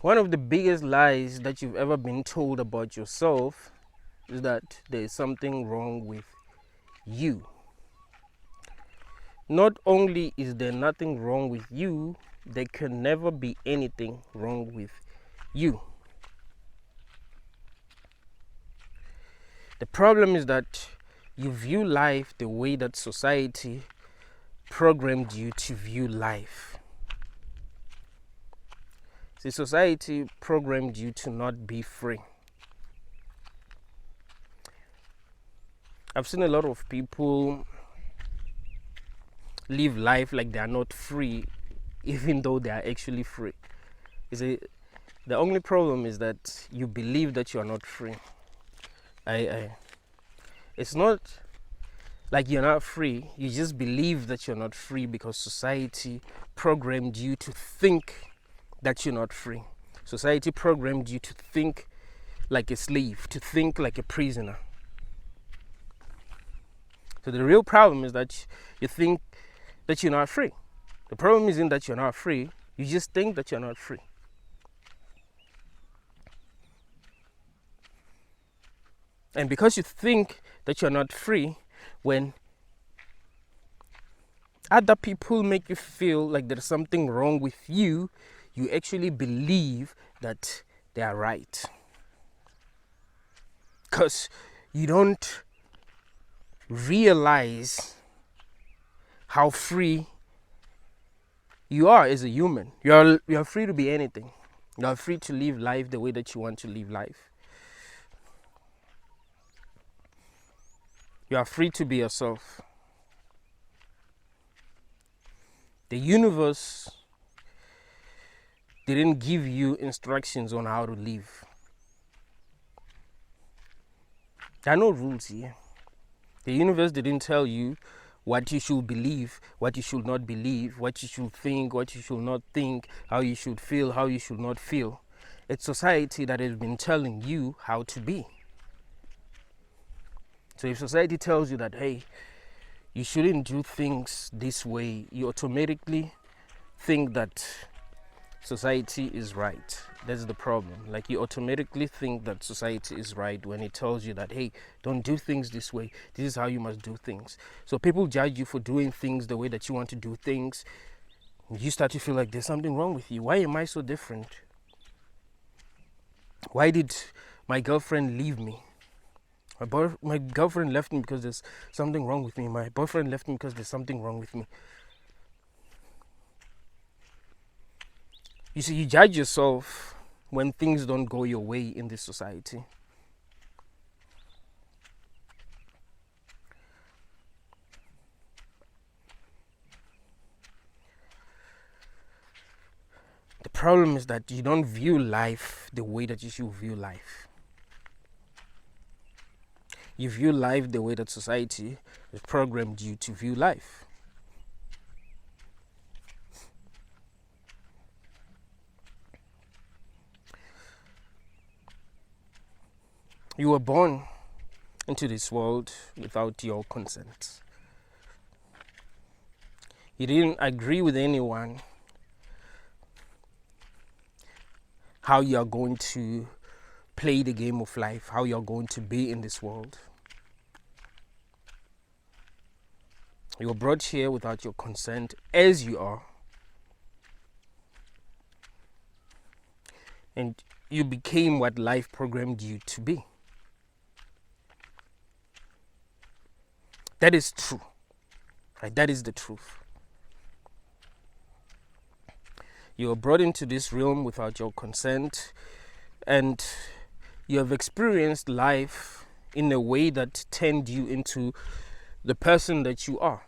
One of the biggest lies that you've ever been told about yourself is that there is something wrong with you. Not only is there nothing wrong with you, there can never be anything wrong with you. The problem is that you view life the way that society programmed you to view life. See, society programmed you to not be free. I've seen a lot of people live life like they are not free, even though they are actually free. You see, the only problem is that you believe that you are not free. It's not like you're not free. You just believe that you're not free because society programmed you to think that you're not free. Society programmed you to think like a slave, to think like a prisoner. So the real problem is that you think that you're not free. The problem isn't that you're not free, you just think that you're not free. And because you think that you're not free, when other people make you feel like there's something wrong with you, you actually believe that they are right. Because you don't realize how free you are as a human. You're free to be anything. You're free to live life the way that you want to live life. You are free to be yourself. The universe didn't give you instructions on how to live. There are no rules here. The universe didn't tell you what you should believe, what you should not believe, what you should think, what you should not think, how you should feel, how you should not feel. It's society that has been telling you how to be. So if society tells you that, hey, you shouldn't do things this way, you automatically think that society is right. That's the problem. Like, you automatically think that society is right when it tells you that, hey, don't do things this way. This is how you must do things. So people judge you for doing things the way that you want to do things. You start to feel like there's something wrong with you. Why am I so different? Why did my girlfriend leave me? My girlfriend left me because there's something wrong with me. My boyfriend left me because there's something wrong with me. You see, you judge yourself when things don't go your way in this society. The problem is that you don't view life the way that you should view life. You view life the way that society has programmed you to view life. You were born into this world without your consent. You didn't agree with anyone how you are going to play the game of life, how you are going to be in this world. You were brought here without your consent as you are. And you became what life programmed you to be. That is true. Right? That is the truth. You were brought into this realm without your consent, and you have experienced life in a way that turned you into the person that you are.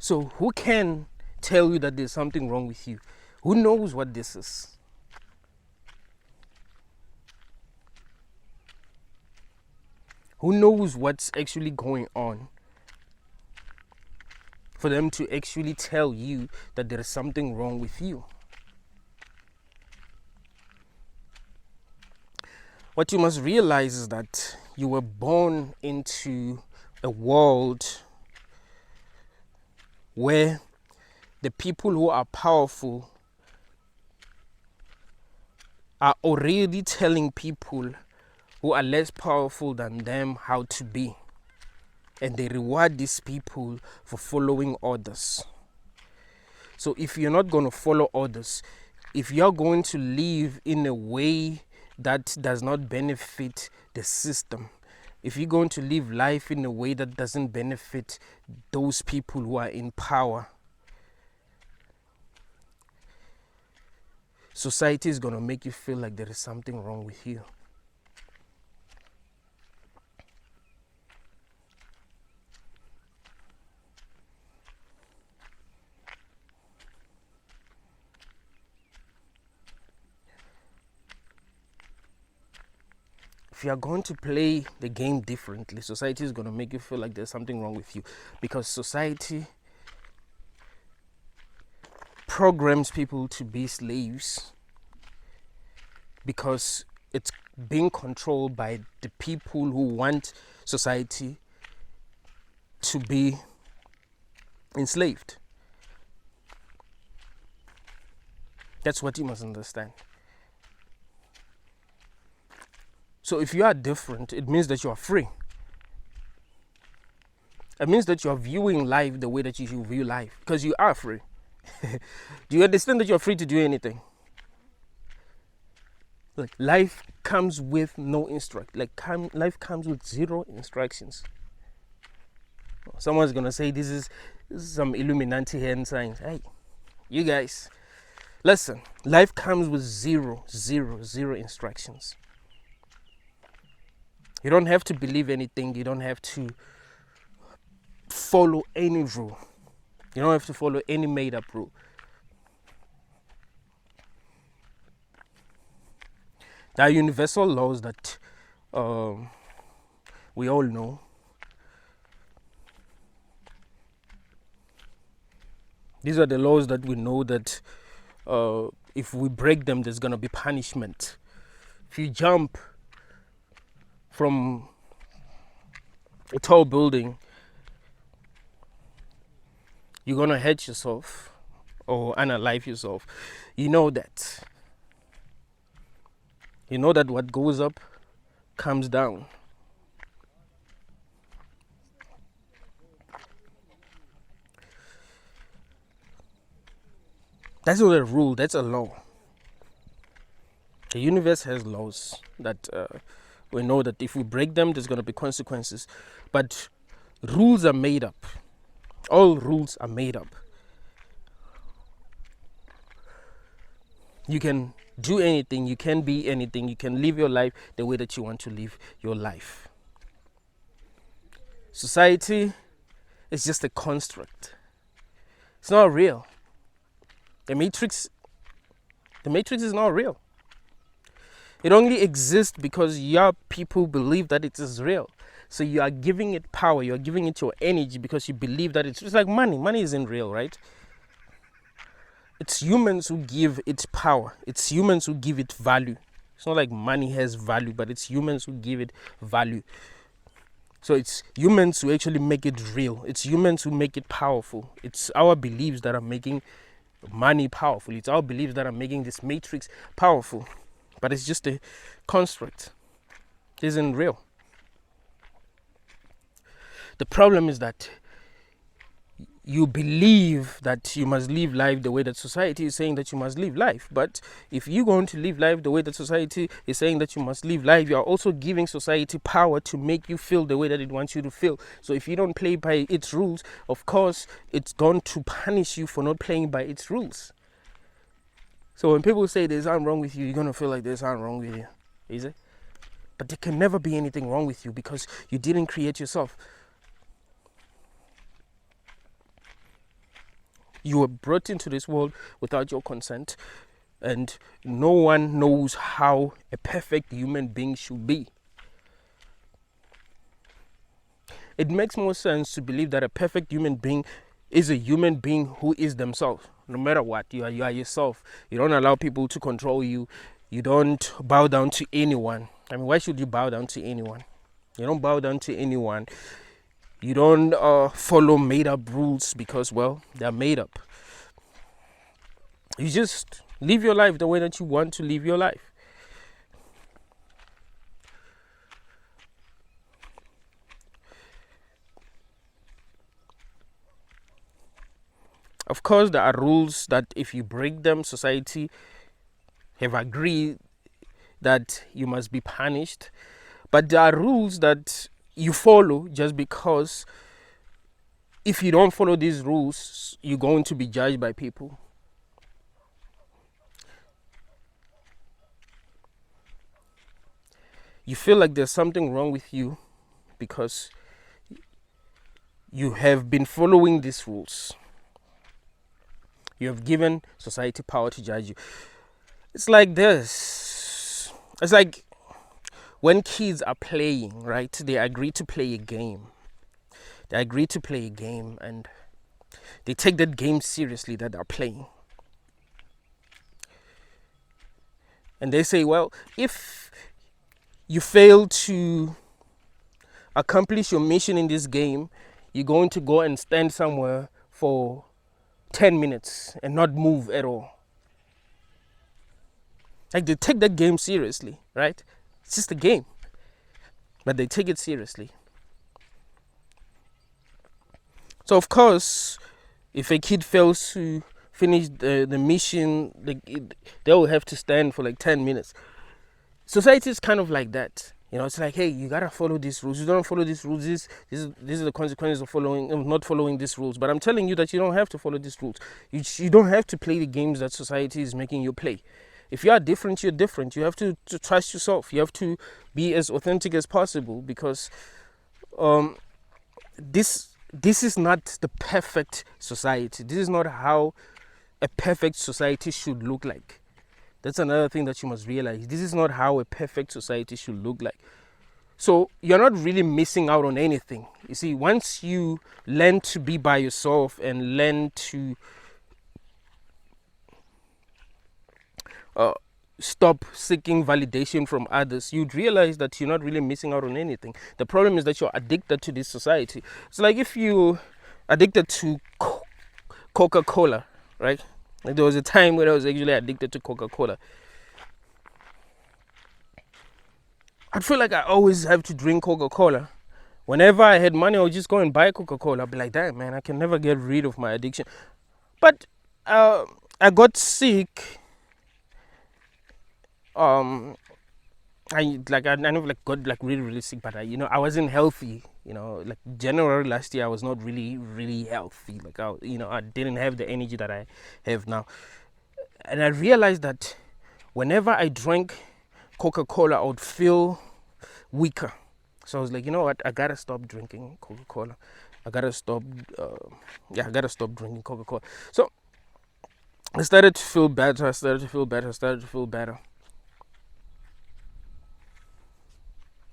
So who can tell you that there's something wrong with you? Who knows what this is? Who knows what's actually going on for them to actually tell you that there is something wrong with you? What you must realize is that you were born into a world where the people who are powerful are already telling people who are less powerful than them how to be. And they reward these people for following orders. So if you're not going to follow orders, if you're going to live in a way that does not benefit the system, if you're going to live life in a way that doesn't benefit those people who are in power, society is going to make you feel like there is something wrong with you. If you are going to play the game differently, society is going to make you feel like there's something wrong with you, because society programs people to be slaves because it's being controlled by the people who want society to be enslaved. That's what you must understand. So if you are different, it means that you are free. It means that you are viewing life the way that you should view life, because you are free. Do you understand that you are free to do anything? Like, life comes with no life comes with zero instructions. Someone's gonna say this is some Illuminati hand signs. Hey, you guys, listen. Life comes with zero instructions. You don't have to believe anything. You don't have to follow any rule. You don't have to follow any made-up rule. There are universal laws that we all know. These are the laws that we know that if we break them, there's going to be punishment. If you jump from a tall building, you're going to hurt yourself or unalive yourself. You know that. You know that what goes up comes down. That's not a rule, that's a law. The universe has laws that we know that if we break them, there's going to be consequences. But rules are made up. All rules are made up. You can do anything, you can be anything, you can live your life the way that you want to live your life. Society is just a construct. It's not real. The matrix is not real. It only exists because your people believe that it is real. So you are giving it power, you are giving it your energy because you believe that it's like money. Money isn't real, right? It's humans who give it power. It's humans who give it value. It's not like money has value, but it's humans who give it value. So it's humans who actually make it real. It's humans who make it powerful. It's our beliefs that are making money powerful. It's our beliefs that are making this matrix powerful. But it's just a construct. It isn't real. The problem is that you believe that you must live life the way that society is saying that you must live life. But if you're going to live life the way that society is saying that you must live life, you are also giving society power to make you feel the way that it wants you to feel. So if you don't play by its rules, of course, it's going to punish you for not playing by its rules. So when people say there's something wrong with you, you're going to feel like there's something wrong with you. Is it? But there can never be anything wrong with you because you didn't create yourself. You were brought into this world without your consent, and no one knows how a perfect human being should be. It makes more sense to believe that a perfect human being is a human being who is themselves. No matter what, you are yourself. You don't allow people to control you. You don't bow down to anyone. I mean, why should you bow down to anyone? You don't bow down to anyone. You don't follow made-up rules because, well, they're made up. You just live your life the way that you want to live your life. Of course, there are rules that if you break them, society have agreed that you must be punished. But there are rules that you follow just because if you don't follow these rules, you're going to be judged by people. You feel like there's something wrong with you because you have been following these rules. You have given society power to judge you. It's like this. It's like when kids are playing, right? They agree to play a game. They agree to play a game and they take that game seriously that they're playing. And they say, well, if you fail to accomplish your mission in this game, you're going to go and stand somewhere for 10 minutes and not move at all. Like they take that game seriously, right? It's just a game, but they take it seriously. So of course, if a kid fails to finish the mission, they will have to stand for like 10 minutes. Society is kind of like that. It's like, hey, you gotta follow these rules. You don't follow these rules. These are the consequences of not following these rules. But I'm telling you that you don't have to follow these rules. You don't have to play the games that society is making you play. If you are different, you're different. You have to trust yourself. You have to be as authentic as possible because this is not the perfect society. This is not how a perfect society should look like. That's another thing that you must realize. This is not how a perfect society should look like. So you're not really missing out on anything. You see, once you learn to be by yourself and learn to stop seeking validation from others, you'd realize that you're not really missing out on anything. The problem is that you're addicted to this society. It's like if you're addicted to Coca-Cola, right? Like there was a time when I was actually addicted to Coca-Cola. I'd feel like I always have to drink Coca-Cola. Whenever I had money, I would just go and buy Coca-Cola. I'd be like, damn, man, I can never get rid of my addiction. But I got sick. I never got really sick, but I wasn't healthy. Like January last year, I was not really healthy. Like I didn't have the energy that I have now, and I realized that whenever I drank Coca-Cola, I would feel weaker. So I was like, you know what? I gotta stop drinking Coca-Cola. I gotta stop. I gotta stop drinking Coca-Cola. So I started to feel better.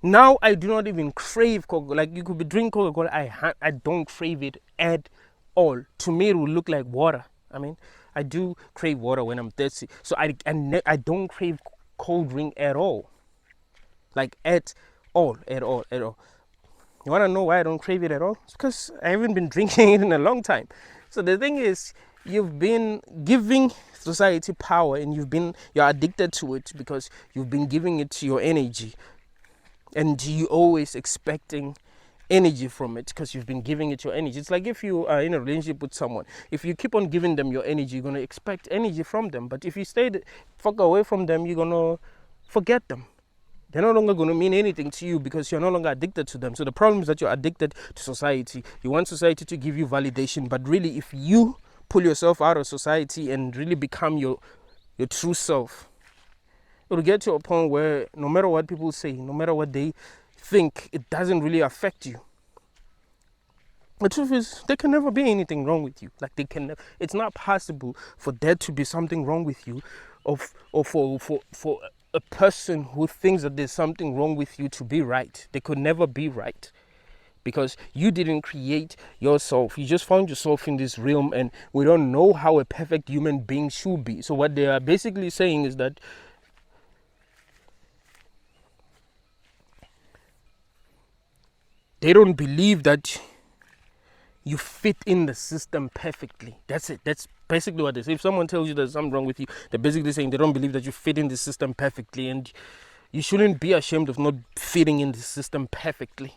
Now I do not even crave Coca-Cola. Like you could be drinking Coca-Cola, I don't crave it at all. To me, it will look like water. I mean, I do crave water when I'm thirsty. So I don't crave cold drink at all. Like at all. You want to know why I don't crave it at all? It's because I haven't been drinking it in a long time. So the thing is, you've been giving society power and you're addicted to it because you've been giving it your energy. And you're always expecting energy from it because you've been giving it your energy. It's like if you are in a relationship with someone, if you keep on giving them your energy, you're going to expect energy from them. But if you stay fuck away from them, you're going to forget them. They're no longer going to mean anything to you because you're no longer addicted to them. So the problem is that you're addicted to society. You want society to give you validation, but really if you pull yourself out of society and really become your true self, it'll get to a point where no matter what people say, no matter what they think, it doesn't really affect you. The truth is, there can never be anything wrong with you. Like it's not possible for there to be something wrong with you, or for a person who thinks that there's something wrong with you to be right. They could never be right. Because you didn't create yourself. You just found yourself in this realm, and we don't know how a perfect human being should be. So what they are basically saying is that they don't believe that you fit in the system perfectly. That's it. That's basically what they say. If someone tells you there's something wrong with you, they're basically saying they don't believe that you fit in the system perfectly. And you shouldn't be ashamed of not fitting in the system perfectly.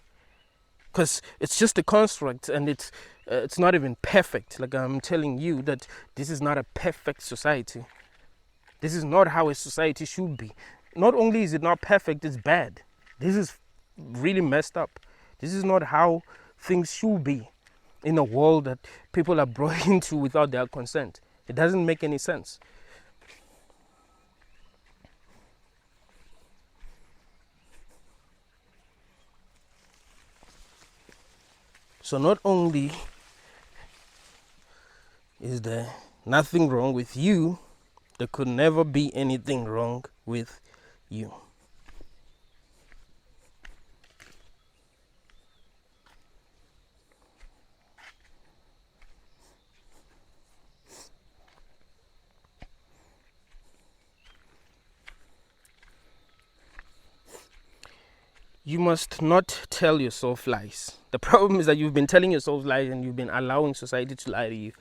because it's just a construct, and it's not even perfect. Like I'm telling you that this is not a perfect society. This is not how a society should be. Not only is it not perfect, it's bad. This is really messed up. This is not how things should be in a world that people are brought into without their consent. It doesn't make any sense. So not only is there nothing wrong with you, there could never be anything wrong with you. You must not tell yourself lies. The problem is that you've been telling yourself lies and you've been allowing society to lie to you.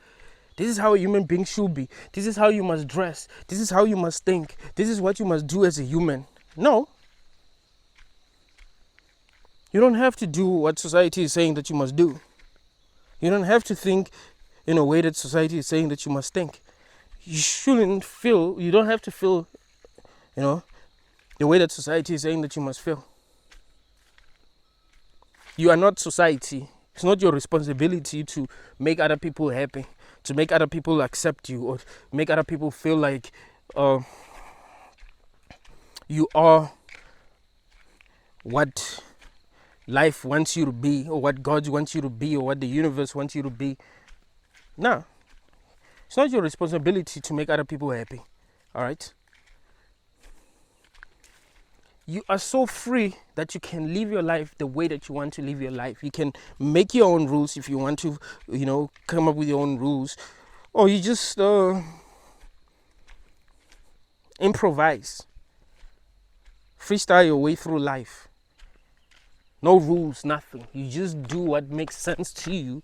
This is how a human being should be. This is how you must dress. This is how you must think. This is what you must do as a human. No. You don't have to do what society is saying that you must do. You don't have to think in a way that society is saying that you must think. You don't have to feel, the way that society is saying that you must feel. You are not society. It's not your responsibility to make other people happy, to make other people accept you, or make other people feel like you are what life wants you to be, or what God wants you to be, or what the universe wants you to be. No. It's not your responsibility to make other people happy. All right? You are so free that you can live your life the way that you want to live your life. You can make your own rules if you want to, come up with your own rules. Or you just improvise. Freestyle your way through life. No rules, nothing. You just do what makes sense to you.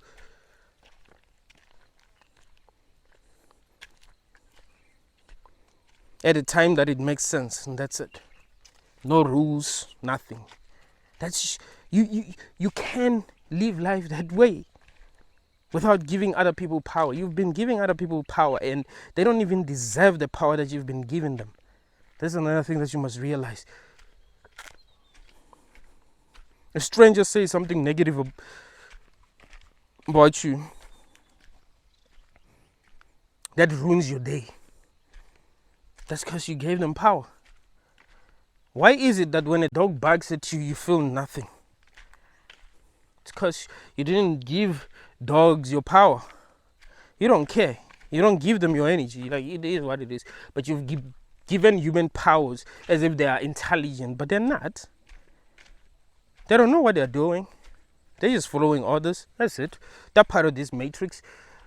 At a time that it makes sense, and that's it. No rules, nothing. That's you can live life that way without giving other people power. You've been giving other people power, and they don't even deserve the power that you've been giving them. That's another thing that you must realize. A stranger says something negative about you, that ruins your day. That's because you gave them power. Why is it that when a dog barks at you, you feel nothing? It's because you didn't give dogs your power. You don't care. You don't give them your energy. Like, it is what it is. But you've given human powers as if they are intelligent, but they're not. They don't know what they're doing. They're just following orders. That's it. That part of this matrix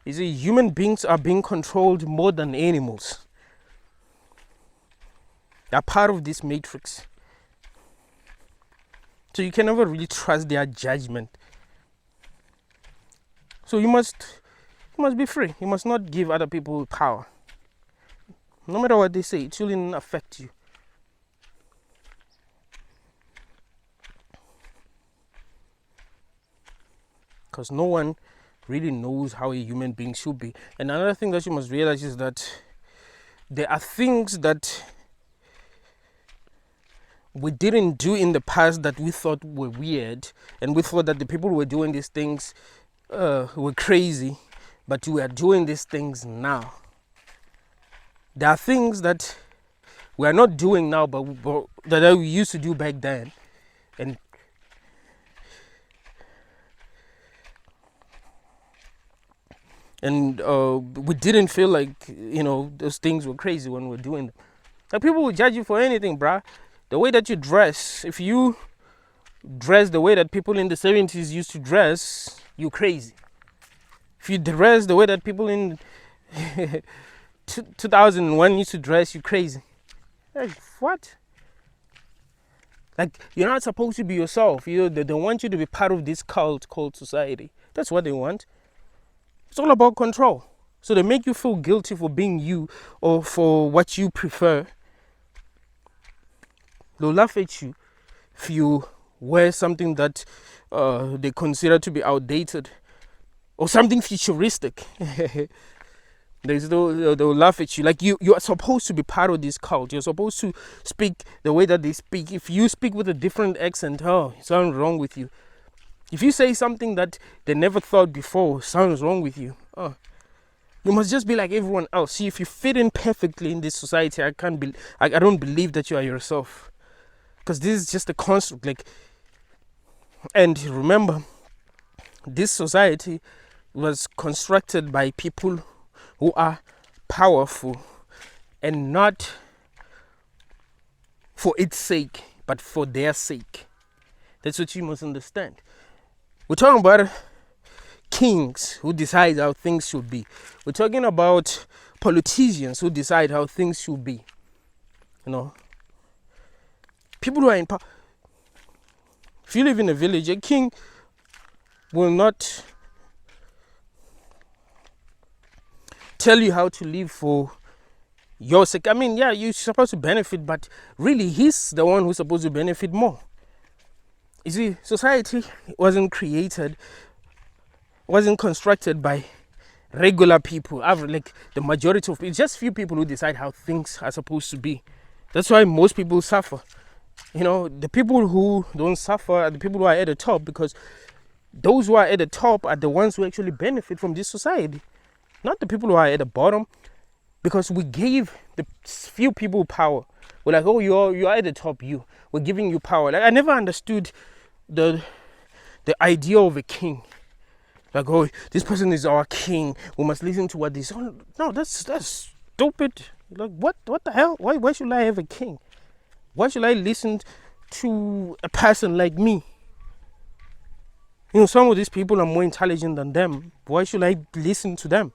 is that human beings are being controlled more than animals. They're part of this matrix. So you can never really trust their judgment. So you must be free. You must not give other people power. No matter what they say, it shouldn't affect you. Because no one really knows how a human being should be. And another thing that you must realize is that there are things that we didn't do in the past that we thought were weird, and we thought that the people who were doing these things were crazy, but we are doing these things now. There are things that we are not doing now, but that we used to do back then, and we didn't feel like those things were crazy when we were doing them. Like, people will judge you for anything, bruh. The way that you dress, if you dress the way that people in the 70s used to dress, you're crazy. If you dress the way that people in 2001 used to dress, you're crazy. Like, what? Like, you're not supposed to be yourself. They want you to be part of this cult called society. That's what they want. It's all about control. So they make you feel guilty for being you, or for what you prefer. They'll laugh at you if you wear something that they consider to be outdated or something futuristic. They'll laugh at you. Like you are supposed to be part of this cult. You're supposed to speak the way that they speak. If you speak with a different accent, something's wrong with you. If you say something that they never thought before, something's wrong with you. You must just be like everyone else. See, if you fit in perfectly in this society, I don't believe that you are yourself, because this is just a construct. Like, and remember, this society was constructed by people who are powerful, and not for its sake, but for their sake. That's what you must understand. We're talking about kings who decide how things should be. We're talking about politicians who decide how things should be. People who are in power. If you live in a village, a king will not tell you how to live for your sake. I mean, yeah, you're supposed to benefit, but really, he's the one who's supposed to benefit more. You see, society wasn't constructed by regular people. Like the majority of people, just few people who decide how things are supposed to be. That's why most people suffer. The people who don't suffer are the people who are at the top, because those who are at the top are the ones who actually benefit from this society, not the people who are at the bottom, because we gave the few people power. We're like, oh, you're at the top, we're giving you power. Like, I never understood the idea of a king. Like, oh, this person is our king, we must listen to what this. Oh, no, that's stupid. Like, what the hell? Why should I have a king? Why should I listen to a person like me? Some of these people are more intelligent than them. Why should I listen to them?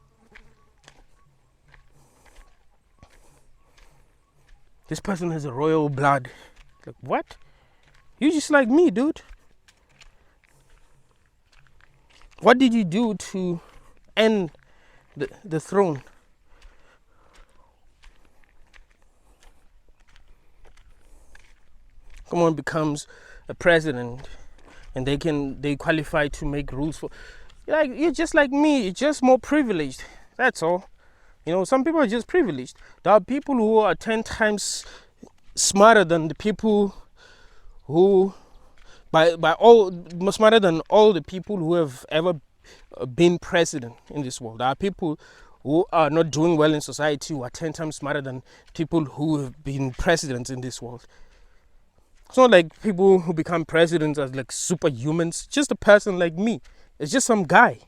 This person has a royal blood. Like, what? You just like me, dude. What did you do to end the throne? Someone becomes a president, and they qualify to make rules for. You're just like me. You're just more privileged. That's all. Some people are just privileged. There are people who are 10 times smarter than the people who, smarter than all the people who have ever been president in this world. There are people who are not doing well in society who are 10 times smarter than people who have been presidents in this world. It's not like people who become presidents are like superhumans. Just a person like me. It's just some guy.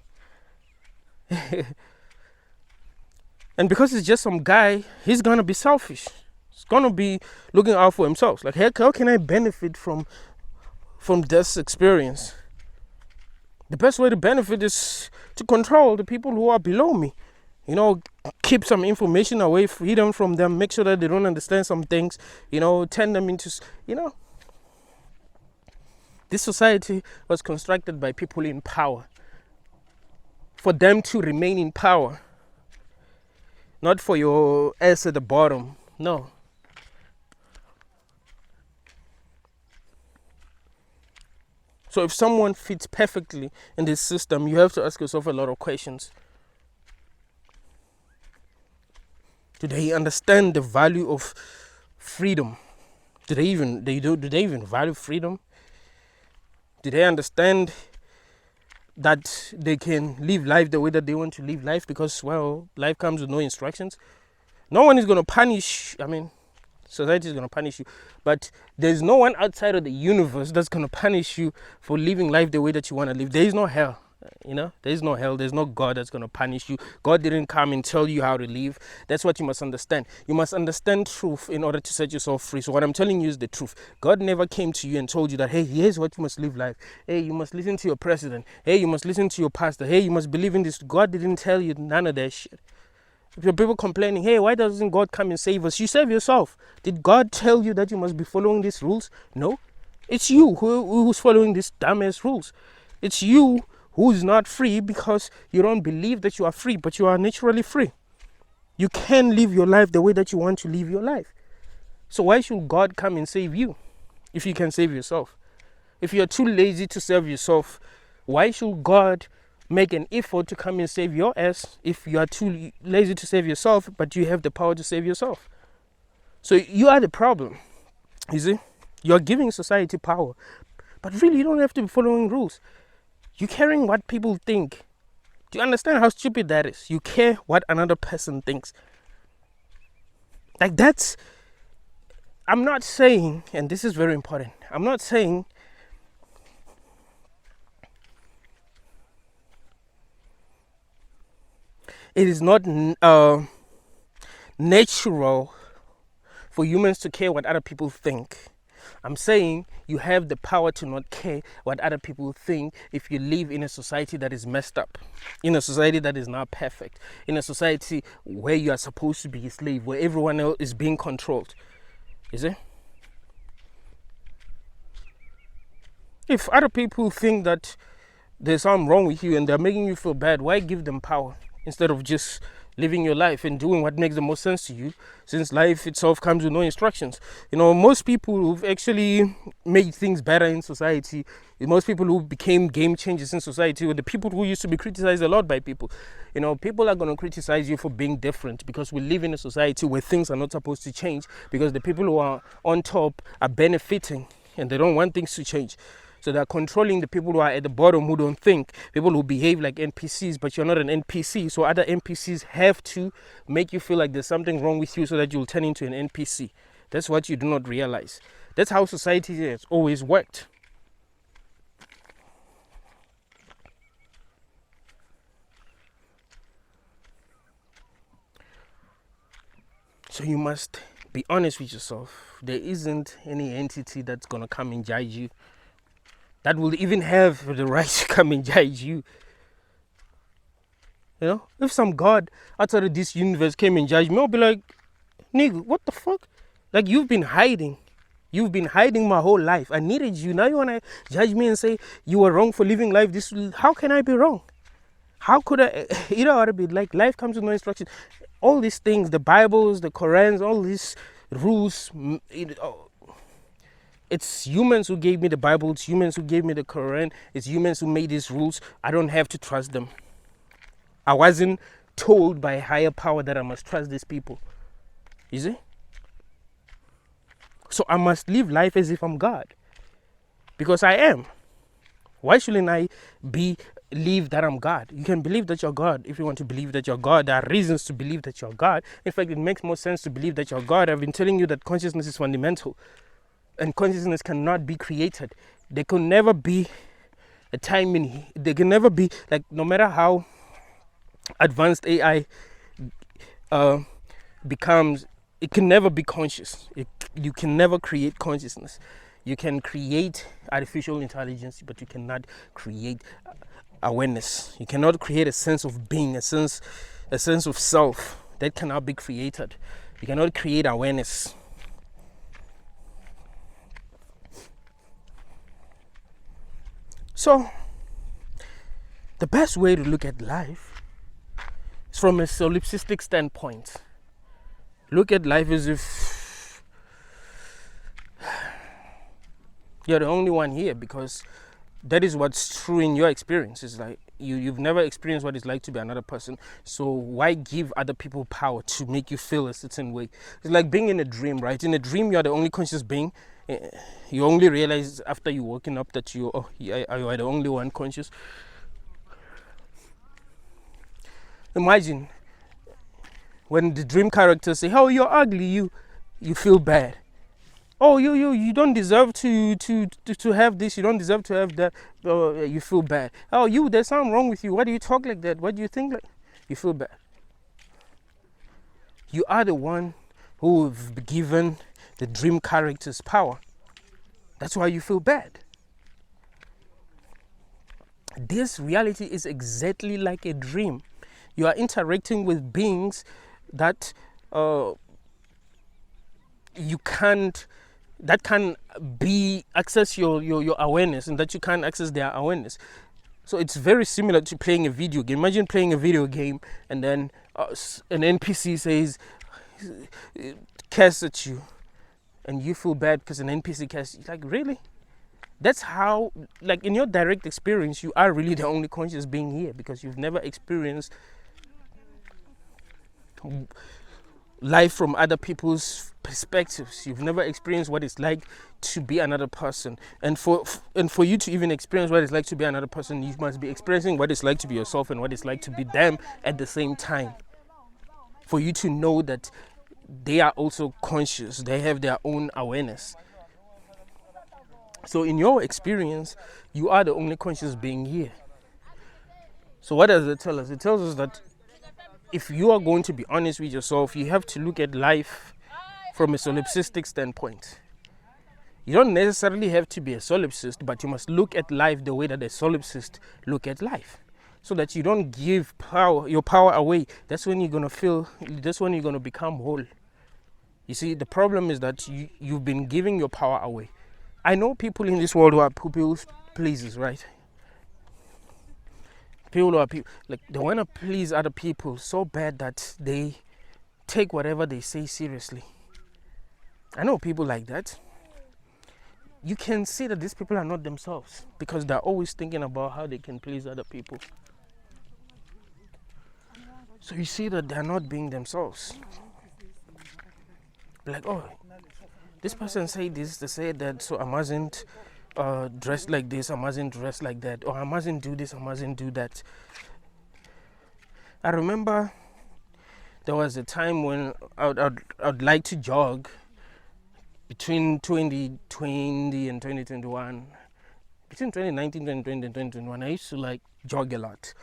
And because it's just some guy, he's gonna be selfish. He's gonna be looking out for himself. Like, how can I benefit from this experience? The best way to benefit is to control the people who are below me. Keep some information away, freedom from them, make sure that they don't understand some things, turn them into, This society was constructed by people in power, for them to remain in power. Not for your ass at the bottom. No. So if someone fits perfectly in this system, you have to ask yourself a lot of questions. Do they understand the value of freedom? Do they even value freedom? Do they understand that they can live life the way that they want to live life? Because, well, life comes with no instructions. No one is going to punish. I mean, society is going to punish you, but there's no one outside of the universe that's going to punish you for living life the way that you want to live. There is no hell. There is no hell. There's no God that's going to punish you. God didn't come and tell you how to live. That's what you must understand. You must understand truth in order to set yourself free. So what I'm telling you is the truth. God never came to you and told you that, hey, here's what you must live life. Hey, you must listen to your president. Hey, you must listen to your pastor. Hey, you must believe in this. God didn't tell you none of that shit. If you're people complaining, hey, why doesn't God come and save us? You save yourself. Did God tell you that you must be following these rules? No. It's you who's following these dumbass rules. It's you who is not free because you don't believe that you are free, but you are naturally free. You can live your life the way that you want to live your life. So why should God come and save you if you can save yourself? If you're too lazy to serve yourself, why should God make an effort to come and save your ass if you are too lazy to save yourself, but you have the power to save yourself? So you are the problem. You see? You're giving society power, but really you don't have to be following rules. You're caring what people think. Do you understand how stupid that is? You care what another person thinks. Like that's, I'm not saying, and this is very important, I'm not saying it is not natural for humans to care what other people think. I'm saying you have the power to not care what other people think if you live in a society that is messed up, in a society that is not perfect, in a society where you are supposed to be a slave, where everyone else is being controlled. You see? If other people think that there's something wrong with you and they're making you feel bad, why give them power instead of just living your life and doing what makes the most sense to you, since life itself comes with no instructions? You know, most people who've actually made things better in society, most people who became game changers in society were the people who used to be criticized a lot by people. You know, people are going to criticize you for being different because we live in a society where things are not supposed to change, because the people who are on top are benefiting and they don't want things to change. So they're controlling the people who are at the bottom, who don't think, people who behave like NPCs, but you're not an NPC. So other NPCs have to make you feel like there's something wrong with you so that you'll turn into an NPC. That's what you do not realize. That's how society has always worked. So you must be honest with yourself. There isn't any entity that's going to come and judge you, that will even have the right to come and judge you. You know, if some God outside of this universe came and judged me, I'll be like, nigga, what the fuck? Like, you've been hiding. You've been hiding my whole life. I needed you. Now you want to judge me and say you were wrong for living life this way. How can I be wrong? How could I? You know what I mean? Like, life comes with no instruction. All these things, the Bibles, the Qurans, all these rules, it's humans who gave me the Bible, it's humans who gave me the Quran, it's humans who made these rules. I don't have to trust them. I wasn't told by a higher power that I must trust these people. You see? So I must live life as if I'm God. Because I am. Why shouldn't I believe that I'm God? You can believe that you're God if you want to believe that you're God. There are reasons to believe that you're God. In fact, it makes more sense to believe that you're God. I've been telling you that consciousness is fundamental. And consciousness cannot be created. There can never be a time in, there can never be, like, no matter how advanced AI becomes, it can never be conscious. You can never create consciousness. You can create artificial intelligence, but you cannot create awareness. You cannot create a sense of being, a sense of self. That cannot be created. You cannot create awareness. So, the best way to look at life is from a solipsistic standpoint. Look at life as if you're the only one here, because that is what's true in your experience. It's like you've never experienced what it's like to be another person. So why give other people power to make you feel a certain way? It's like being in a dream, right? In a dream, you're the only conscious being. You only realize after you're waking up that you are the only one conscious. Imagine when the dream characters say, "Oh, you're ugly," you feel bad. Oh, you don't deserve to have this. You don't deserve to have that. You feel bad. Oh, there's something wrong with you. Why do you talk like that? What do you think like? You feel bad. You are the one who've given the dream characters power. That's why you feel bad. This reality is exactly like a dream. You are interacting with beings that you can't, that can be access your awareness, and that you can't access their awareness. So it's very similar to playing a video game. Imagine playing a video game and then an NPC says, casts at you, and you feel bad because an NPC casts. Like, really? That's how, like in your direct experience, you are really the only conscious being here, because you've never experienced life from other people's perspectives. You've never experienced what it's like to be another person. And for you to even experience what it's like to be another person, you must be experiencing what it's like to be yourself and what it's like to be them at the same time. For you to know that they are also conscious, they have their own awareness. So in your experience, you are the only conscious being here. So what does it tell us? It tells us that if you are going to be honest with yourself, you have to look at life from a solipsistic standpoint. You don't necessarily have to be a solipsist, but you must look at life the way that a solipsist look at life, so that you don't give your power away. That's when you're going to become whole. You see, the problem is that you've been giving your power away. I know people in this world who are people pleasers, right? People who are like they want to please other people so bad that they take whatever they say seriously. I know people like that. You can see that these people are not themselves, because they're always thinking about how they can please other people. So you see that they're not being themselves. Like, oh, this person said this, they said that, so I mustn't dress like this, I mustn't dress like that, or I mustn't do this, I mustn't do that. I remember there was a time when I'd like to jog between 2020 and 2021. Between 2019, 2020 and 2021, I used to like jog a lot.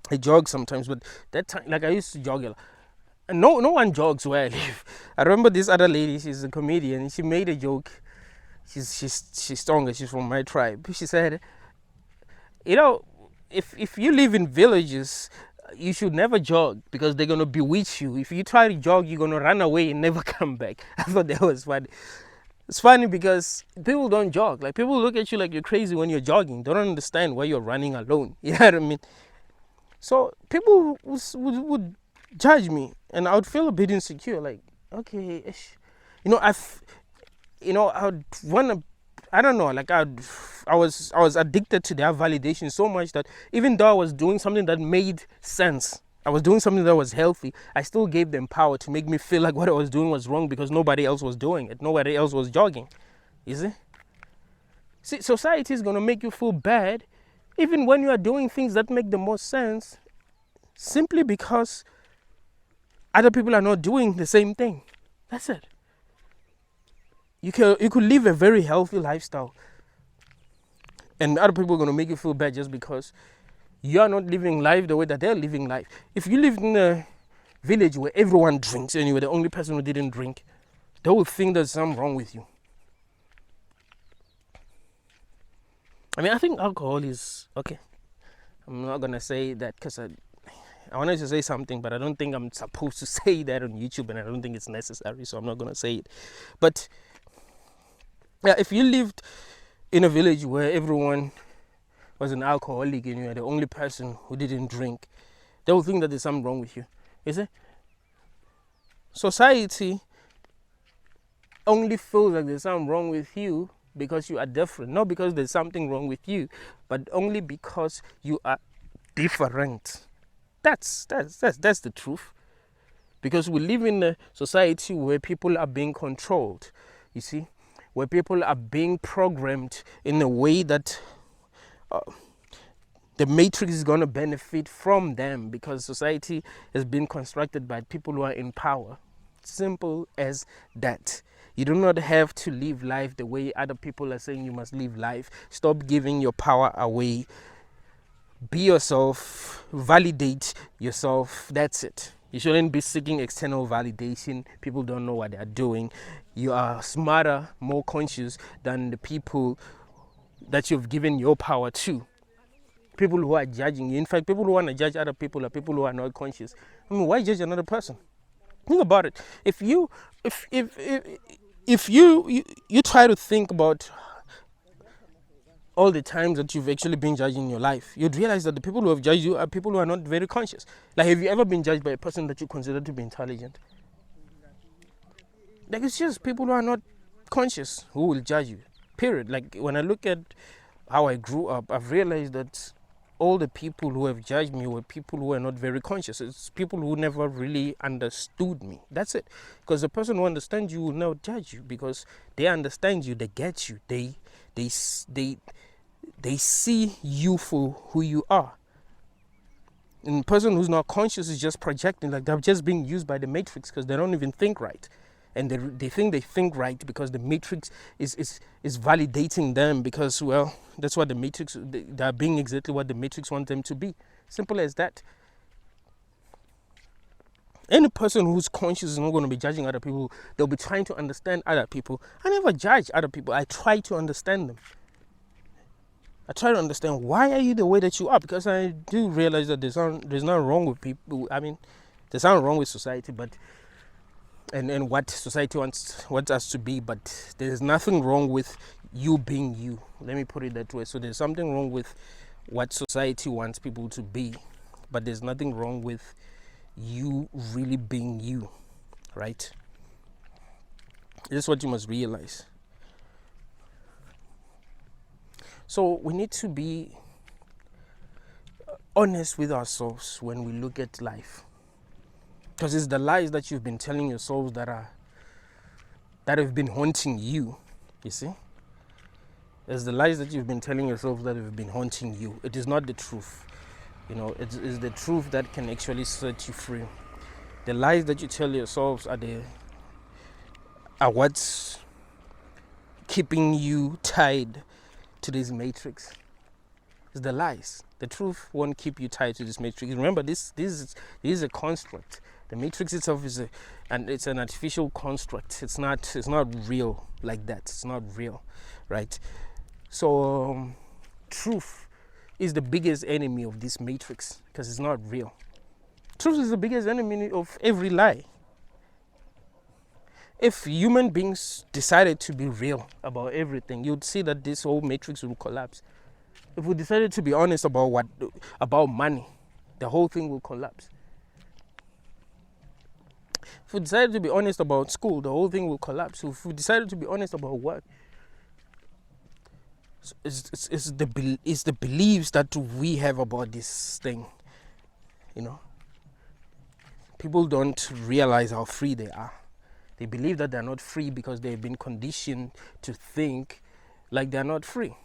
I jog sometimes, but that time, like I used to jog a lot. No one jogs where I live. I remember this other lady, she's a comedian, she made a joke. She's stronger, she's from my tribe. She said, you know, if you live in villages, you should never jog, because they're gonna bewitch you. If you try to jog, you're gonna run away and never come back. I thought that was funny. It's funny because people don't jog. Like, people look at you like you're crazy when you're jogging. They don't understand why you're running alone. You know what I mean? So people would judge me, and I would feel a bit insecure, like, okay, I would wanna, I don't know, like I was addicted to their validation so much that even though I was doing something that made sense, I was doing something that was healthy, I still gave them power to make me feel like what I was doing was wrong, because nobody else was doing it, nobody else was jogging. You see, society is gonna make you feel bad even when you are doing things that make the most sense, simply because other people are not doing the same thing. That's it. You could live a very healthy lifestyle, and other people are going to make you feel bad just because you are not living life the way that they're living life. If you lived in a village where everyone drinks and you were the only person who didn't drink, they would think there's something wrong with you. I mean, I think alcohol is okay. I'm not going to say that because I wanted to say something, but I don't think I'm supposed to say that on YouTube, and I don't think it's necessary, so I'm not going to say it. But yeah, if you lived in a village where everyone was an alcoholic and you were the only person who didn't drink, they will think that there's something wrong with you. You see? Society only feels like there's something wrong with you because you are different. Not because there's something wrong with you, but only because you are different. That's the truth. Because we live in a society where people are being controlled, you see, where people are being programmed in a way that the matrix is going to benefit from them, because society has been constructed by people who are in power. Simple as that. You do not have to live life the way other people are saying you must live life. Stop giving your power away. Be yourself, validate yourself, that's it. You shouldn't be seeking external validation. People don't know what they are doing. You are smarter, more conscious than the people that you've given your power to. People who are judging you. In fact, people who want to judge other people are people who are not conscious. I mean, why judge another person? Think about it. If you try to think about all the times that you've actually been judged in your life, you'd realize that the people who have judged you are people who are not very conscious. Like, have you ever been judged by a person that you consider to be intelligent? Like, it's just people who are not conscious, who will judge you? Period. Like when I look at how I grew up, I've realized that all the people who have judged me were people who were not very conscious. It's people who never really understood me. That's it. Because the person who understands you will never judge you, because they understand you, they get you, they see you for who you are. And the person who's not conscious is just projecting, like they're just being used by the matrix because they don't even think right. And they think right because the matrix is validating them, because, well, that's what the matrix, they're being exactly what the matrix wants them to be. Simple as that. Any person who's conscious is not going to be judging other people. They'll be trying to understand other people. I never judge other people. I try to understand them. I try to understand, why are you the way that you are? Because I do realize that there's nothing wrong with people. I mean, there's nothing wrong with society, but and what society wants us to be, but there's nothing wrong with you being you. Let me put it that way. So there's something wrong with what society wants people to be, but there's nothing wrong with you really being you, right? This is what you must realize. So we need to be honest with ourselves when we look at life. Because it's the lies that you've been telling yourselves that have been haunting you. You see? It's the lies that you've been telling yourself that have been haunting you. It is not the truth. You know, it's the truth that can actually set you free. The lies that you tell yourselves are what's keeping you tied to this matrix. It's the lies. The truth won't keep you tied to this matrix. Remember, this is a construct. The matrix itself is it's an artificial construct. It's not real like that. It's not real, right? So truth is the biggest enemy of this matrix, because it's not real. Truth is the biggest enemy of every lie. If human beings decided to be real about everything, you'd see that this whole matrix will collapse. If we decided to be honest about money, the whole thing will collapse. If we decided to be honest about school, the whole thing will collapse. If we decided to be honest about work, it's the beliefs that we have about this thing. You know, people don't realize how free they are. They believe that they're not free because they've been conditioned to think like they're not free.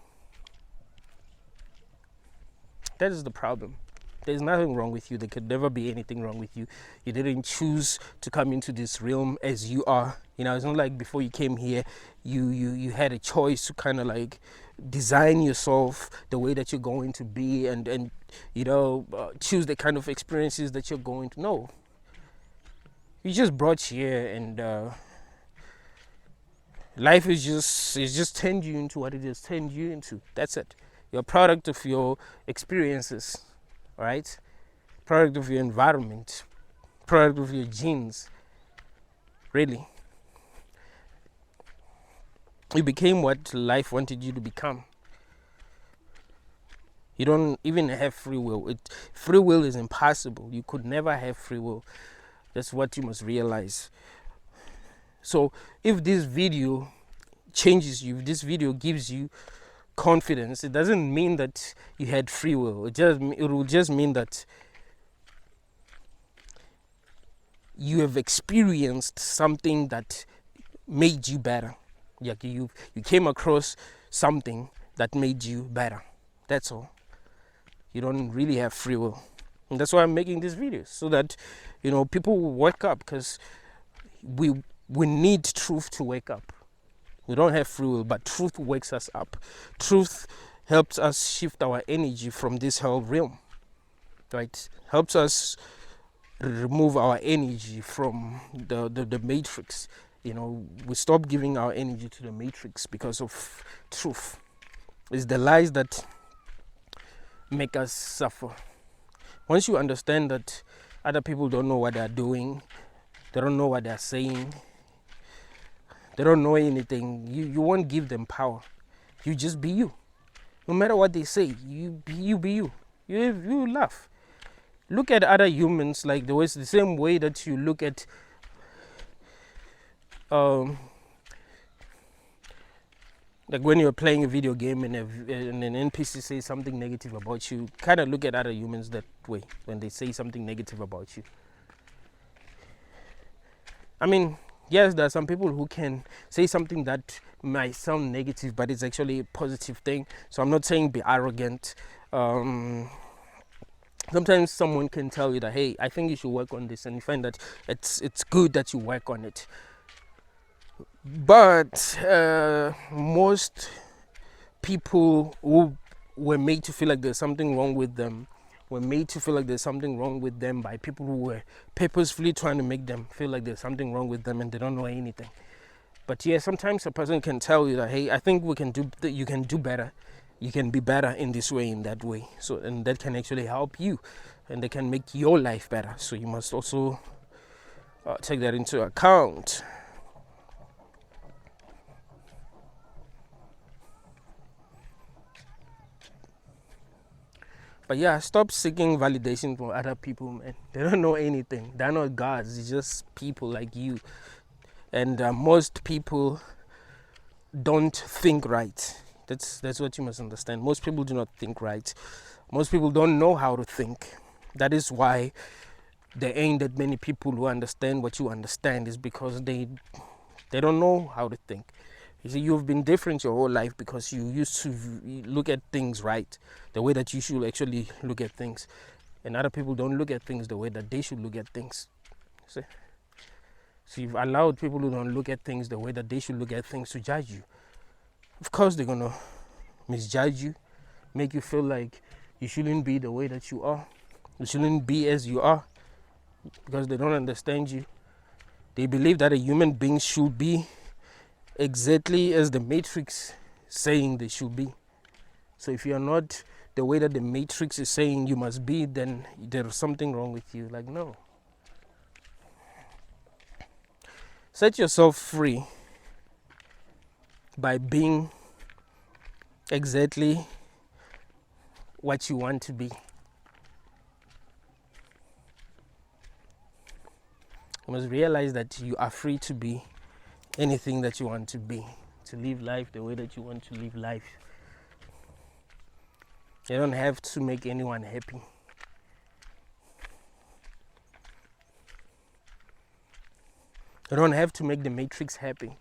That is the problem. There's nothing wrong with you. There could never be anything wrong with you. You didn't choose to come into this realm as you are. You know, it's not like before you came here, you had a choice to kind of like design yourself the way that you're going to be, and you know, choose the kind of experiences that you're going to know. You just brought here, and life is just turned you into what it has turned you into. That's it. You're a product of your experiences, right? Product of your environment, product of your genes. Really, you became what life wanted you to become. You don't even have free will. Free will is impossible. You could never have free will. That's what you must realize. So if this video changes you, if this video gives you confidence, it doesn't mean that you had free will. It will just mean that you have experienced something that made you better. Like you came across something that made you better. That's all. You don't really have free will. And that's why I'm making this video, so that, you know, people will wake up, because we need truth to wake up. We don't have free will, but truth wakes us up. Truth helps us shift our energy from this hell realm, right? Helps us remove our energy from the matrix. You know, we stop giving our energy to the matrix because of truth. It's the lies that make us suffer. Once you understand that other people don't know what they're doing, they don't know what they're saying, they don't know anything, you won't give them power. You just be you. No matter what they say, you be you. You laugh. Look at other humans like the same way that you look at Like when you're playing a video game and an NPC says something negative about you, kind of look at other humans that way when they say something negative about you. I mean, yes, there are some people who can say something that might sound negative, but it's actually a positive thing. So I'm not saying be arrogant. Sometimes someone can tell you that, hey, I think you should work on this, and you find that it's good that you work on it. But most people who were made to feel like there's something wrong with them were made to feel like there's something wrong with them by people who were purposefully trying to make them feel like there's something wrong with them and they don't know anything. But yeah, sometimes a person can tell you that, hey, I think you can do better. You can be better in this way, in that way. So, and that can actually help you, and they can make your life better. So you must also take that into account. But yeah, stop seeking validation from other people, man. They don't know anything. They're not gods. It's just people like you. And most people don't think right. That's what you must understand. Most people do not think right. Most people don't know how to think. That is why there ain't that many people who understand what you understand, is because they don't know how to think. You see, you've been different your whole life because you used to look at things right, the way that you should actually look at things. And other people don't look at things the way that they should look at things. See? So you've allowed people who don't look at things the way that they should look at things to judge you. Of course they're going to misjudge you, make you feel like you shouldn't be the way that you are. You shouldn't be as you are, because they don't understand you. They believe that a human being should be exactly as the Matrix saying they should be. So if you're not the way that the Matrix is saying you must be, then there's something wrong with you. Like, no. Set yourself free by being exactly what you want to be. You must realize that you are free to be anything that you want to be, to live life the way that you want to live life. You don't have to make anyone happy. You don't have to make the Matrix happy.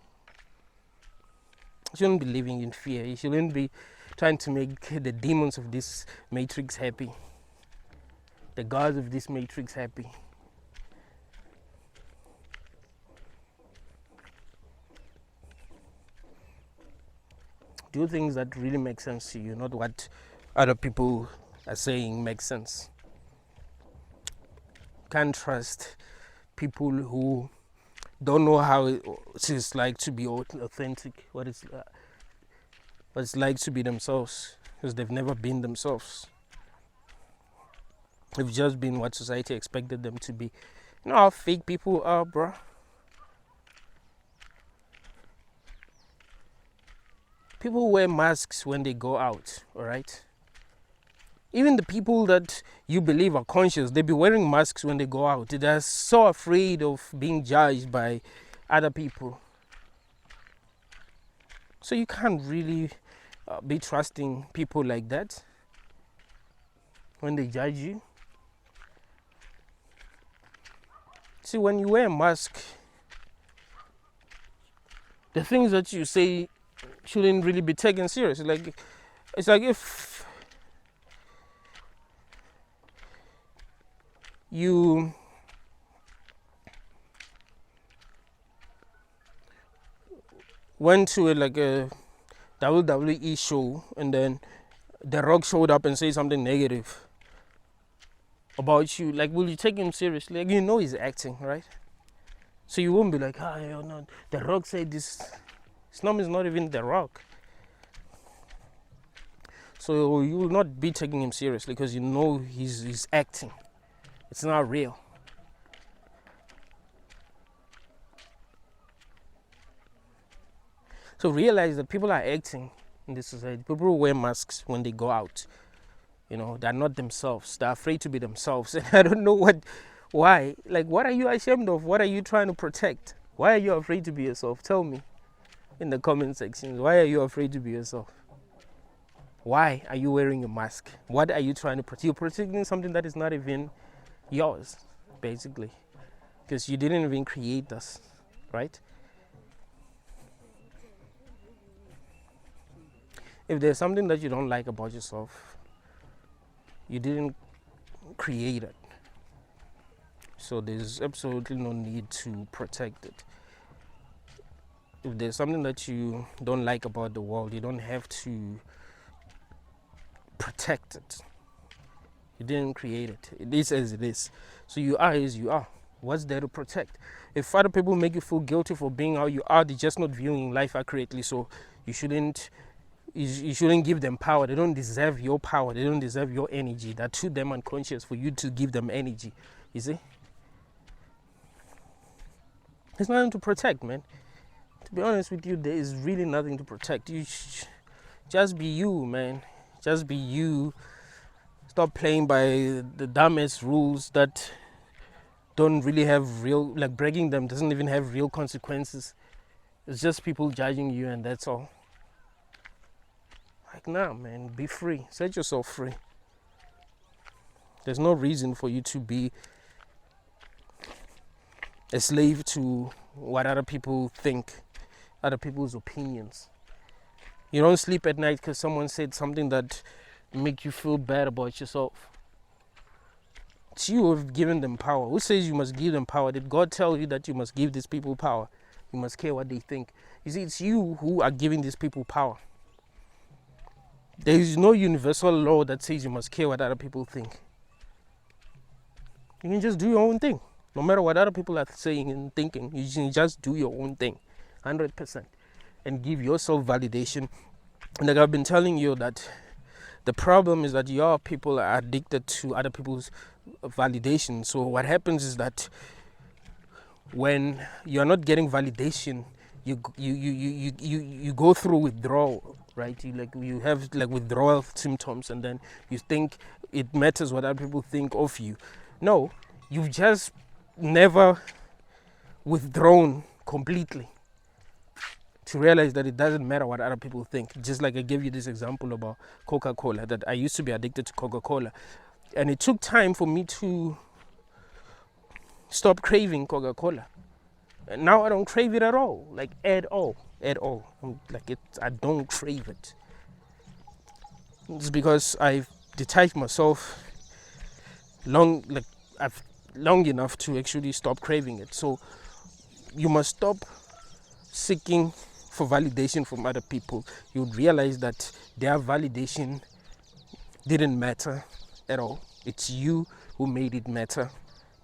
You shouldn't be living in fear. You shouldn't be trying to make the demons of this Matrix happy, the gods of this Matrix happy. Do things that really make sense to you, not what other people are saying makes sense. Can't trust people who don't know how it is like to be authentic, what it's like to be themselves, because they've never been themselves. They've just been what society expected them to be. You know how fake people are, bro? People wear masks when they go out, alright? Even the people that you believe are conscious, they be wearing masks when they go out. They're so afraid of being judged by other people. So you can't really be trusting people like that when they judge you. See, when you wear a mask, the things that you say shouldn't really be taken seriously. It's like if you went to a WWE show and then The Rock showed up and said something negative about you, like, will you take him seriously? Like, you know he's acting, right? So you won't be like, no, The Rock said this. His name is not even The Rock. So you will not be taking him seriously because you know he's acting. It's not real. So realize that people are acting in this society. People who wear masks when they go out, you know, they're not themselves. They're afraid to be themselves. And I don't know why. Like, what are you ashamed of? What are you trying to protect? Why are you afraid to be yourself? Tell me. in the comment sections. Why are you afraid to be yourself? Why are you wearing a mask? What are you trying to protect? You're protecting something that is not even yours, basically, because you didn't even create this, right? If there's something that you don't like about yourself, you didn't create it. So there's absolutely no need to protect it. If there's something that you don't like about the world, you don't have to protect it. You didn't create it. It is as it is. So you are as you are. What's there to protect? If other people make you feel guilty for being how you are, they're just not viewing life accurately. So you shouldn't give them power. They don't deserve your power. They don't deserve your energy. That to them unconscious for you to give them energy. You see? There's nothing to protect, man. To be honest with you, there is really nothing to protect. Just be you, man. Just be you. Stop playing by the dumbest rules that don't really have real, like breaking them doesn't even have real consequences. It's just people judging you and that's all. Like, nah, man, be free. Set yourself free. There's no reason for you to be a slave to what other people think, other people's opinions. You don't sleep at night because someone said something that make you feel bad about yourself. It's you who have given them power. Who says you must give them power? Did God tell you that you must give these people power? You must care what they think. You see, it's you who are giving these people power. There is no universal law that says you must care what other people think. You can just do your own thing. No matter what other people are saying and thinking, you can just do your own thing, 100%, and give yourself validation. And like I've been telling you, that the problem is that your people are addicted to other people's validation. So what happens is that when you're not getting validation, you go through withdrawal, right? You have like withdrawal symptoms, and then you think it matters what other people think of you. No, you've just never withdrawn completely to realize that it doesn't matter what other people think. Just like I gave you this example about Coca-Cola, that I used to be addicted to Coca-Cola, and it took time for me to stop craving Coca-Cola. And now I don't crave it at all, like at all. I don't crave it. It's because I've detached myself long enough to actually stop craving it. So you must stop seeking for validation from other people. You would realize that their validation didn't matter at all. It's you who made it matter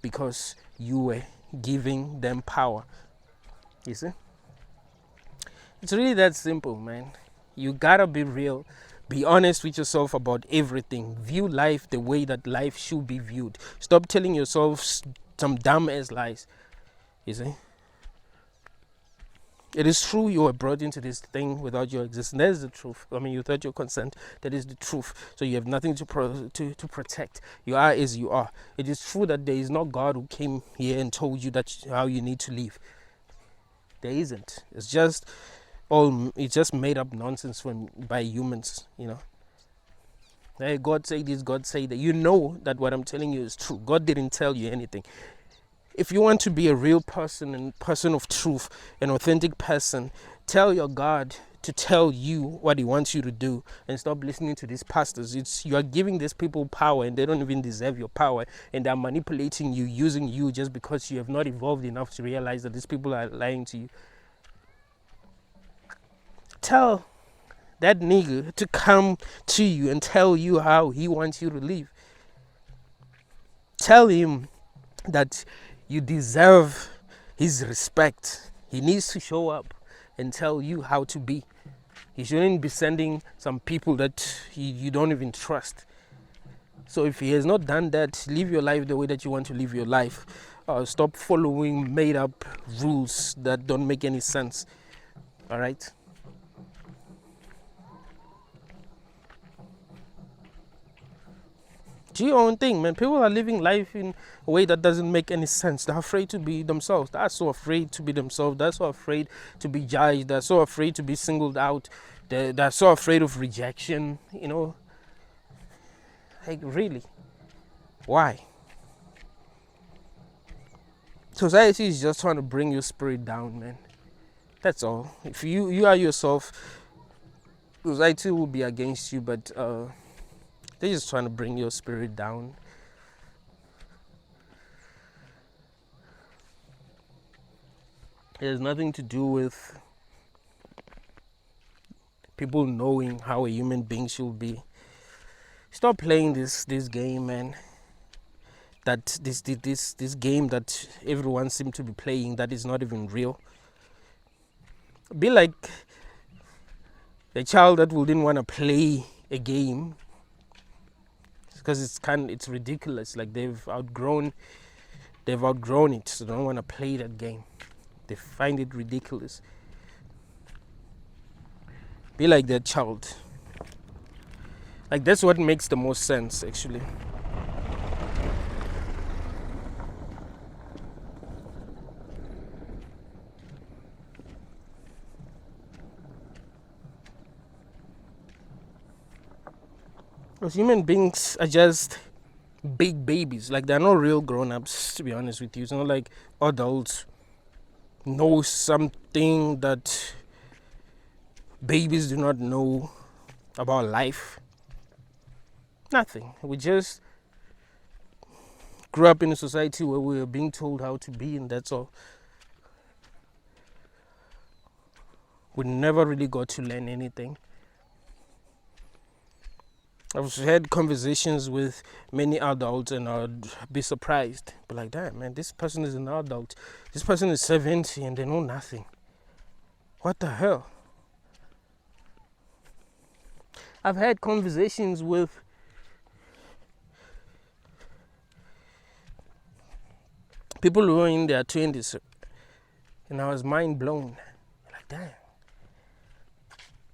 because you were giving them power. You see? It's really that simple, man. You gotta be real. Be honest with yourself about everything. View life the way that life should be viewed. Stop telling yourself some dumb ass lies. You see? It is true you were brought into this thing without your existence. That is the truth. I mean, without your consent, that is the truth. So you have nothing to protect. You are as you are. It is true that there is no God who came here and told you that how you need to live. There isn't. It's just made up nonsense by humans, you know. Hey, God say this, God say that. You know that what I'm telling you is true. God didn't tell you anything. If you want to be a real person and person of truth, an authentic person, tell your God to tell you what he wants you to do and stop listening to these pastors. You are giving these people power and they don't even deserve your power, and they're manipulating you, using you just because you have not evolved enough to realize that these people are lying to you. Tell that nigga to come to you and tell you how he wants you to live. Tell him that you deserve his respect. He needs to show up and tell you how to be. He shouldn't be sending some people that you don't even trust. So if he has not done that, live your life the way that you want to live your life. Stop following made up rules that don't make any sense. All right? Do your own thing, man. People are living life in a way that doesn't make any sense. They're afraid to be themselves. They're so afraid to be themselves. They're so afraid to be judged. They're so afraid to be singled out. They're so afraid of rejection, you know. Like, really? Why? Society is just trying to bring your spirit down, man. That's all. If you are yourself, society will be against you, but they're just trying to bring your spirit down. It has nothing to do with people knowing how a human being should be. Stop playing this game, man. That this game that everyone seems to be playing that is not even real. Be like the child that didn't want to play a game because it's ridiculous. Like they've outgrown it, so they don't want to play that game. They find it ridiculous. Be like that child. Like that's what makes the most sense, actually. Because human beings are just big babies. Like they're not real grown-ups, to be honest with you. It's not like adults know something that babies do not know about life. Nothing. We just grew up in a society where we were being told how to be, and that's all. We never really got to learn anything. I've had conversations with many adults and I'd be surprised. Be like, damn, man, this person is an adult. This person is 70 and they know nothing. What the hell? I've had conversations with people who are in their 20s and I was mind blown. Like, damn.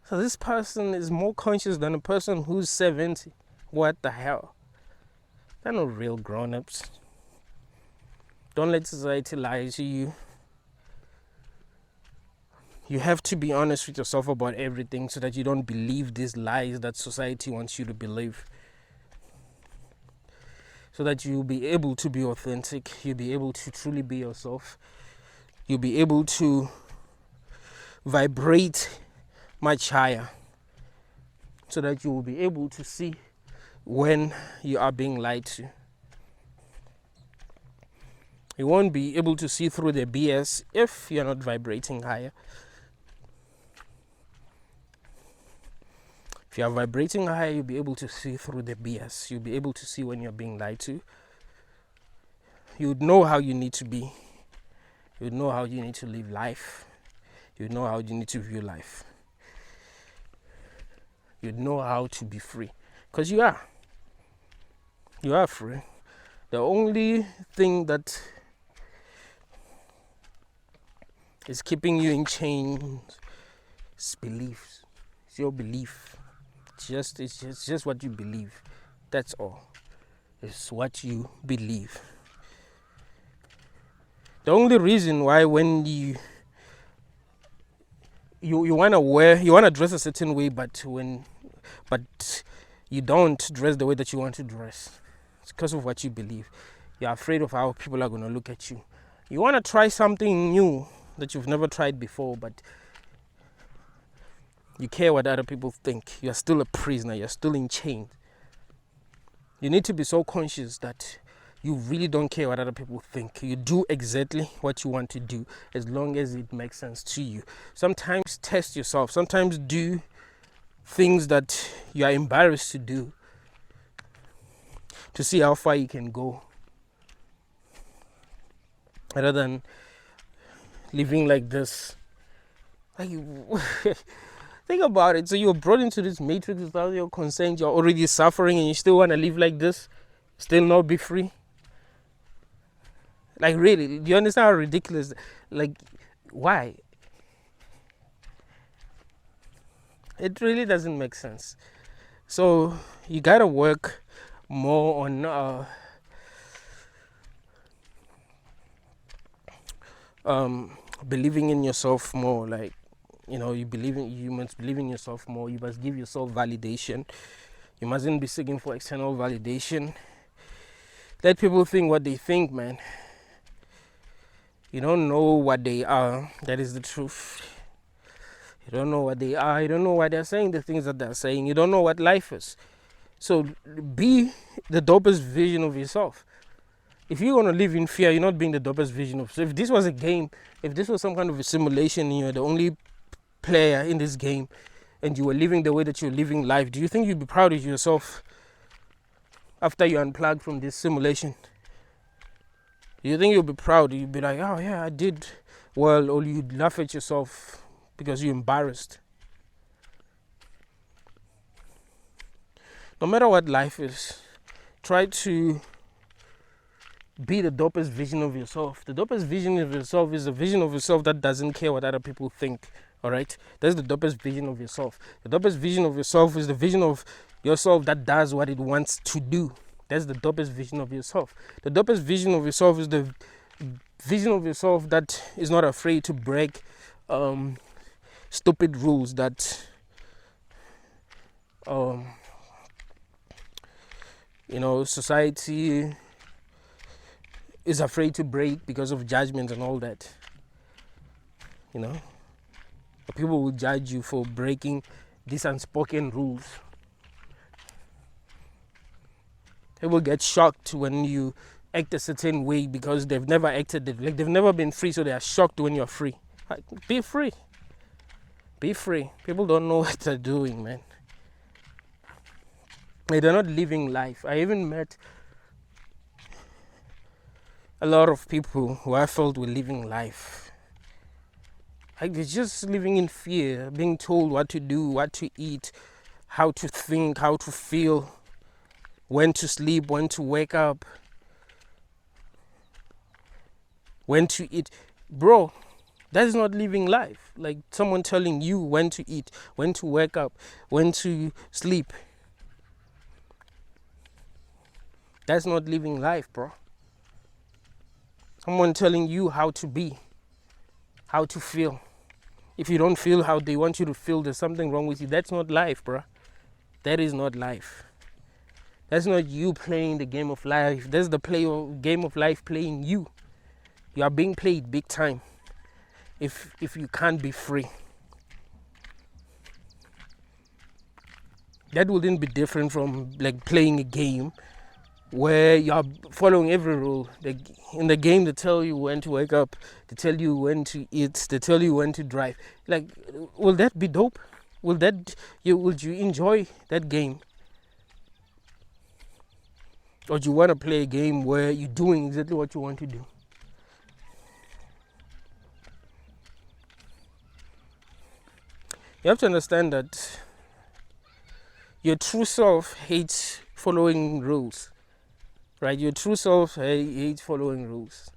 So this person is more conscious than a person who's 70. What the hell? They're not real grown-ups. Don't let society lie to you. You have to be honest with yourself about everything so that you don't believe these lies that society wants you to believe. So that you'll be able to be authentic. You'll be able to truly be yourself. You'll be able to vibrate much higher, so that you will be able to see when you are being lied to. You won't be able to see through the BS if you're not vibrating higher. If you are vibrating higher, you'll be able to see through the BS. You'll be able to see when you're being lied to. You would know how you need to be. You would know how you need to live life. You would know how you need to view life. You'd know how to be free. Because you are. You are free. The only thing that is keeping you in chains is beliefs. It's your belief. It's just what you believe. That's all. It's what you believe. The only reason why when you want to dress a certain way, but you don't dress the way that you want to dress, it's because of what you believe. You're afraid of how people are going to look at you. You want to try something new that you've never tried before, but you care what other people think. You're still a prisoner. You're still in chains. You need to be so conscious that you really don't care what other people think. You do exactly what you want to do as long as it makes sense to you. Sometimes test yourself. Sometimes do things that you are embarrassed to do to see how far you can go, rather than living like this. Like, think about it. So you're brought into this matrix without your consent. You're already suffering and you still want to live like this, still not be free. Like, really, do you understand how ridiculous? Like, why? It really doesn't make sense. So you gotta work more on believing in yourself more. Like, you must believe in yourself more. You must give yourself validation. You mustn't be seeking for external validation. Let people think what they think, man. You don't know what they are. That is the truth. You don't know what they are. You don't know why they're saying the things that they're saying. You don't know what life is. So be the dopest version of yourself. If you're going to live in fear, you're not being the dopest version of yourself. If this was a game, if this was some kind of a simulation and you're the only player in this game and you were living the way that you're living life, do you think you'd be proud of yourself after you unplugged from this simulation? Do you think you'll be proud? You'd be like, oh yeah, I did well, or you'd laugh at yourself because you're embarrassed? No matter what life is, try to be the dopest vision of yourself. The dopest vision of yourself is a vision of yourself that doesn't care what other people think. Alright? That's the dopest vision of yourself. The dopest vision of yourself is the vision of yourself that does what it wants to do. That's the dopest vision of yourself. The dopest vision of yourself is the vision of yourself that is not afraid to break stupid rules that society is afraid to break because of judgment and all that. People will judge you for breaking these unspoken rules. People get shocked when you act a certain way because they've never acted, like they've never been free, so they are shocked when you're free. Be free. Be free. People don't know what they're doing, man. They're not living life. I even met a lot of people who I felt were living life. Like they're just living in fear, being told what to do, what to eat, how to think, how to feel, when to sleep, when to wake up, when to eat. Bro, that is not living life. Like someone telling you when to eat, when to wake up, when to sleep. That's not living life, bro. Someone telling you how to be, how to feel. If you don't feel how they want you to feel, there's something wrong with you. That's not life, bro. That is not life. That's not you playing the game of life. That's the game of life playing you. You are being played big time if you can't be free. That wouldn't be different from like playing a game where you're following every rule. In the game, they tell you when to wake up, they tell you when to eat, they tell you when to drive. Like, will that be dope? Would you enjoy that game? Or do you want to play a game where you're doing exactly what you want to do? You have to understand that your true self hates following rules. Right? Your true self hates following rules.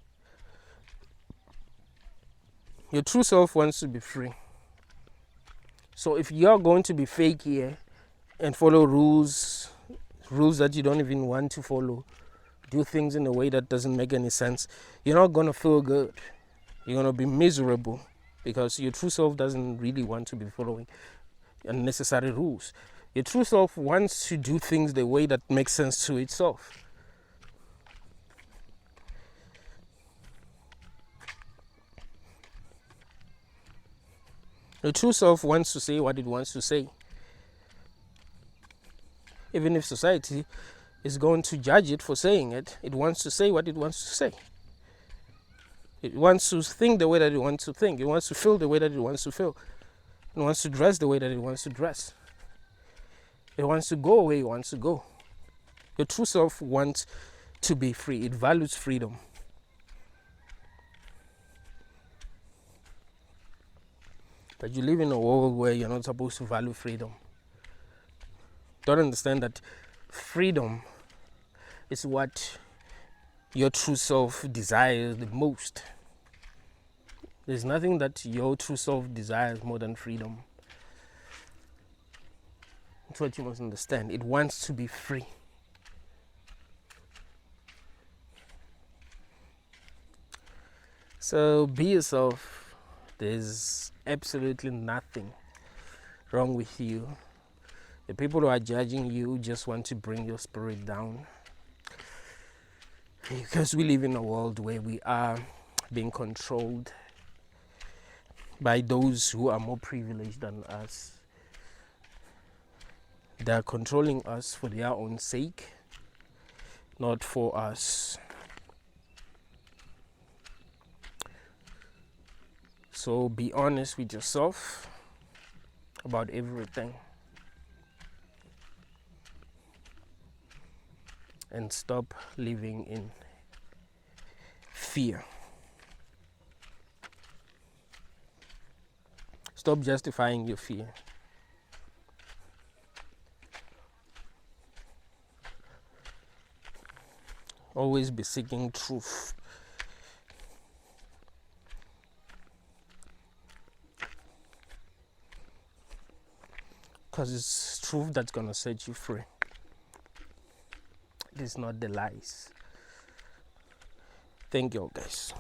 Your true self wants to be free. So if you're going to be fake here and follow rules that you don't even want to follow, do things in a way that doesn't make any sense, you're not going to feel good. You're going to be miserable because your true self doesn't really want to be following unnecessary rules. Your true self wants to do things the way that makes sense to itself. The true self wants to say what it wants to say. Even if society is going to judge it for saying it, it wants to say what it wants to say. It wants to think the way that it wants to think. It wants to feel the way that it wants to feel. It wants to dress the way that it wants to dress. It wants to go where it wants to go. Your true self wants to be free. It values freedom. But you live in a world where you're not supposed to value freedom. Don't understand that freedom is what your true self desires the most. There's nothing that your true self desires more than freedom. That's what you must understand. It wants to be free. So be yourself. There's absolutely nothing wrong with you. The people who are judging you just want to bring your spirit down, because we live in a world where we are being controlled by those who are more privileged than us. They are controlling us for their own sake, not for us. So be honest with yourself about everything. And stop living in fear. Stop justifying your fear. Always be seeking truth. Because it's truth that's going to set you free. It is not the lies. Thank you, guys.